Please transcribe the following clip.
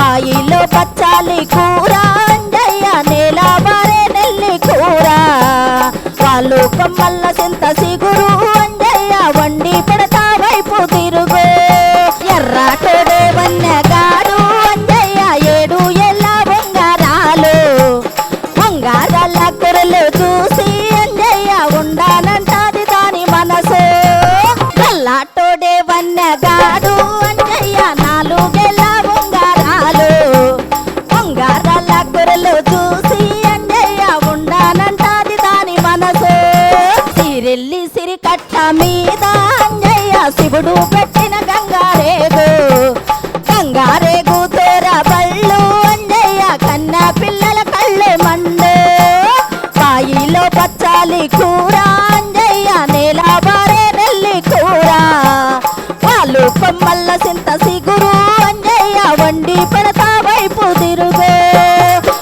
బాయిలో పచ్చాలి కూర అంజయ్య నేల బారే నెల్లి కూర వాళ్ళు కొమ్మల్ల చింత సిగురు అంజయ్య వండి పెడతా వైపు తిరుగు ఎర్రాటోడే వన్యగాడు అంజయ్య 7 ఏళ్ళ బంగారాలు బంగారాల కురలు చూసి అంజయ్య ఉండాలంటాది దాని మనసు ఎర్రాటోడే వన్యగాడు అంజయ్య 4 ఏళ్ళ బంగారాలు బంగారాల కురలు చూసి అంజయ్య ఉండాలంటాది దాని మనసు సిరిల్లి సిరికట్ట మీద అంజయ్య శివుడు పెట్టిన గంగారేగు తేర బళ్ళు అంజయ్య కన్న పిల్లల కళ్ళే మండు బాయిలో పచ్చాలి కూర